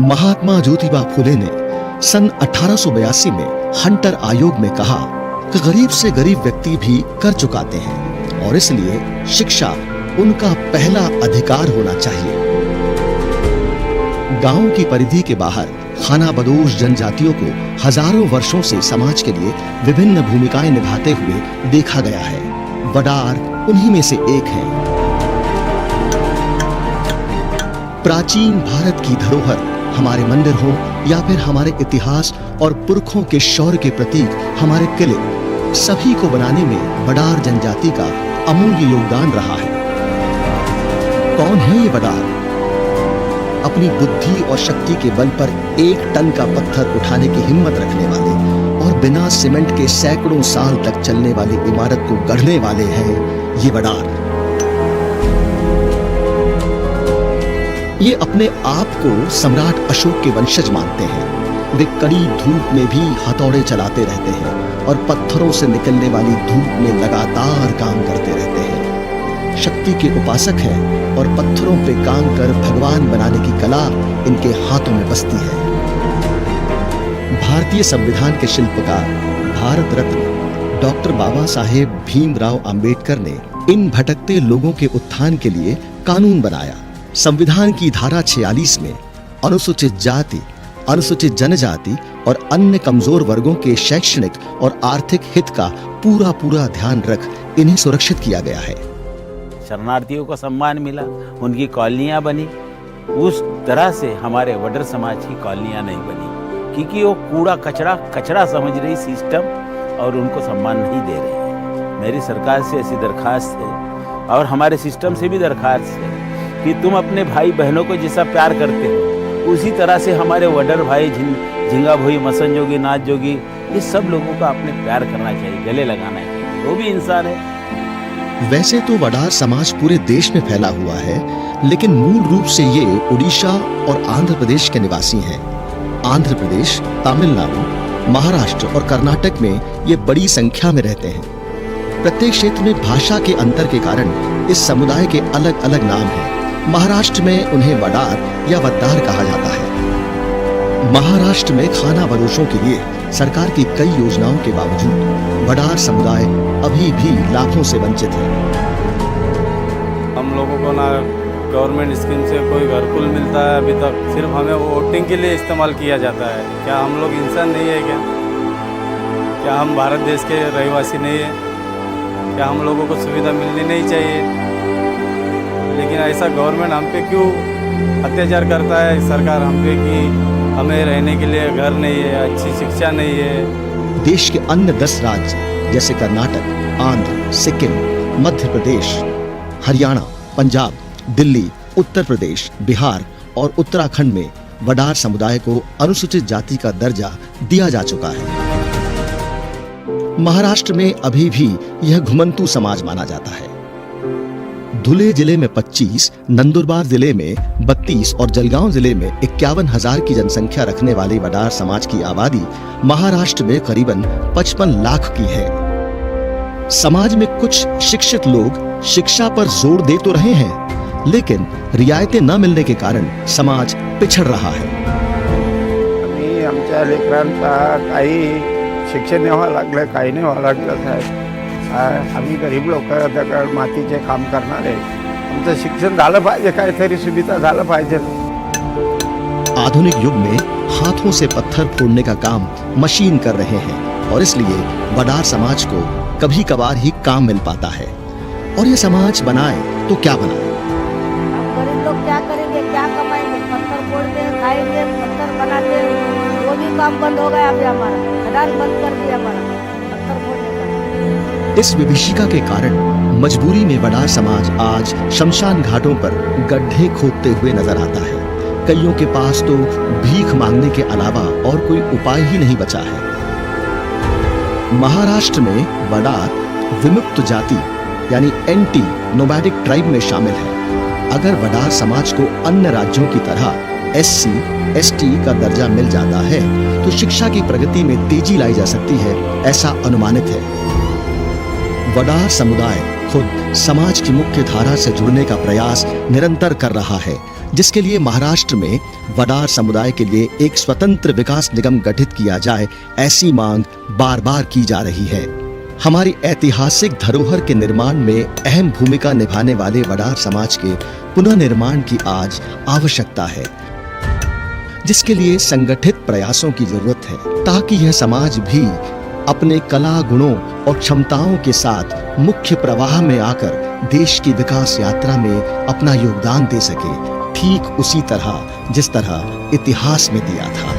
महात्मा ज्योतिबा फुले ने सन 1882 में हंटर आयोग में कहा कि गरीब से गरीब व्यक्ति भी कर चुकाते हैं और इसलिए शिक्षा उनका पहला अधिकार होना चाहिए। गांव की परिधि के बाहर खानाबदोश जनजातियों को हजारों वर्षों से समाज के लिए विभिन्न भूमिकाएं निभाते हुए देखा गया है। वडार उन्हीं में से एक है। प्राचीन भारत की धरोहर, हमारे मंदिर हो या फिर हमारे इतिहास और पुरखों के शौर्य के प्रतीक हमारे किले, सभी को बनाने में वडार जनजाति का अमूल्य योगदान रहा है। कौन है ये वडार? अपनी बुद्धि और शक्ति के बल पर 1 टन का पत्थर उठाने की हिम्मत रखने वाले और बिना सीमेंट के सैकड़ों साल तक चलने वाली इमारत को गढ़ने वाले हैं ये वडार। ये अपने आप को सम्राट अशोक के वंशज मानते हैं। वे कड़ी धूप में भी हथौड़े चलाते रहते हैं और पत्थरों से निकलने वाली धूप में लगातार काम करते रहते हैं। शक्ति के उपासक हैं और पत्थरों पे काम कर भगवान बनाने की कला इनके हाथों में बसती है। भारतीय संविधान के शिल्पकार भारत रत्न डॉक्टर बाबा साहेब भीमराव अंबेडकर ने इन भटकते लोगों के उत्थान के लिए कानून बनाया। संविधान की धारा 46 में अनुसूचित जाति, अनुसूचित जनजाति और अन्य कमजोर वर्गों के शैक्षणिक और आर्थिक हित का पूरा ध्यान रख इन्हें सुरक्षित किया गया है। शरणार्थियों को सम्मान मिला, उनकी कॉलोनियां बनी। उस तरह से हमारे वडर समाज की कॉलोनियां नहीं बनी, क्योंकि वो कूड़ा कचरा समझ रही सिस्टम और उनको सम्मान नहीं दे रही है। मेरी सरकार से ऐसी दरखास्त है और हमारे सिस्टम से भी दरखास्त है कि तुम अपने भाई बहनों को जैसा प्यार करते हो उसी तरह से हमारे वडर भाई झिंगा भोई, मसन जोगी, नाथ जोगी, ये सब लोगों का अपने प्यार करना चाहिए, गले लगाना चाहिए। वो भी इंसान है। वैसे तो वडार समाज पूरे देश में फैला हुआ है, लेकिन मूल रूप से ये उड़ीसा और आंध्र प्रदेश के निवासी हैं। आंध्र प्रदेश, तमिलनाडु, महाराष्ट्र और कर्नाटक में ये बड़ी संख्या में रहते हैं। प्रत्येक क्षेत्र में भाषा के अंतर के कारण इस समुदाय के अलग अलग नाम हैं। महाराष्ट्र में उन्हें वडार या वद्दार कहा जाता है। महाराष्ट्र में खानाबदोशों के लिए सरकार की कई योजनाओं के बावजूद वडार समुदाय अभी भी लाभों से वंचित है। हम लोगों को ना गवर्नमेंट स्कीम से कोई घरकुल मिलता है अभी तक, सिर्फ हमें वोटिंग के लिए इस्तेमाल किया जाता है। क्या हम लोग इंसान नहीं है क्या हम भारत देश के रहवासी नहीं है? क्या हम लोगों को सुविधा मिलनी नहीं चाहिए? लेकिन ऐसा गवर्नमेंट हम पे क्यों अत्याचार करता है सरकार हम पे कि हमें रहने के लिए घर नहीं है, अच्छी शिक्षा नहीं है। देश के अन्य 10 राज्य जैसे कर्नाटक, आंध्र, सिक्किम, मध्य प्रदेश, हरियाणा, पंजाब, दिल्ली, उत्तर प्रदेश, बिहार और उत्तराखंड में वडार समुदाय को अनुसूचित जाति का दर्जा दिया जा चुका है। महाराष्ट्र में अभी भी यह घुमंतू समाज माना जाता है। धुले जिले में 25, नंदुरबार जिले में 32 और जलगांव जिले में 51,000 की जनसंख्या रखने वाली वडार समाज की आबादी महाराष्ट्र में करीबन 55 लाख की है। समाज में कुछ शिक्षित लोग शिक्षा पर जोर दे तो रहे हैं, लेकिन रियायतें न मिलने के कारण समाज पिछड़ रहा है। आमच्या लेकरांचा काही शिक्षण व्हावं लागलं, काही नाही व्हावं लागलं साहेब। आम्ही गरीब लोक दगड मातीचे काम करणारे, आमचं शिक्षण झालं पाहिजे, काहीतरी सुविधा झालं पाहिजे। आधुनिक युग में हाथों से पत्थर फोड़ने का काम मशीन कर रहे हैं और इसलिए वडार समाज को कभी कभार ही काम मिल पाता है। और ये समाज बनाए तो क्या बनाए? गरीब लोग क्या करेंगे, क्या कमाएंगे? पत्थर फोड़ते, खाएंगे, पत्थर बनाते, वो भी काम बंद हो गया। अभी हमारा खदान बंद कर दिया हमारा पत्थर फोड़ने का। इस विभीषिका के कारण मजबूरी में वडार समाज आज शमशान घाटों पर गड्ढे खोदते हुए नजर आता है। कईयों के पास तो भीख मांगने के अलावा और कोई उपाय ही नहीं बचा है। महाराष्ट्र में वडार विमुक्त जाति यानी एंटी नोमैडिक ट्राइब में शामिल है। अगर वडार समाज को अन्य राज्यों की तरह SC, ST का दर्जा मिल जाता है तो शिक्षा की प्रगति में तेजी लाई जा सकती है, ऐसा अनुमानित है। वडार समुदाय खुद समाज की मुख्य धारा से जुड़ने का प्रयास निरंतर कर रहा है, जिसके लिए महाराष्ट्र में वडार समुदाय के लिए एक स्वतंत्र विकास निगम गठित किया जाए, ऐसी मांग बार बार की जा रही है। हमारी ऐतिहासिक धरोहर के निर्माण में अहम भूमिका निभाने वाले वडार समाज के पुनर्निर्माण की आज आवश्यकता है, जिसके लिए संगठित प्रयासों की जरूरत है, ताकि यह समाज भी अपने कला गुणों और क्षमताओं के साथ मुख्य प्रवाह में आकर देश की विकास यात्रा में अपना योगदान दे सके, ठीक उसी तरह जिस तरह इतिहास में दिया था।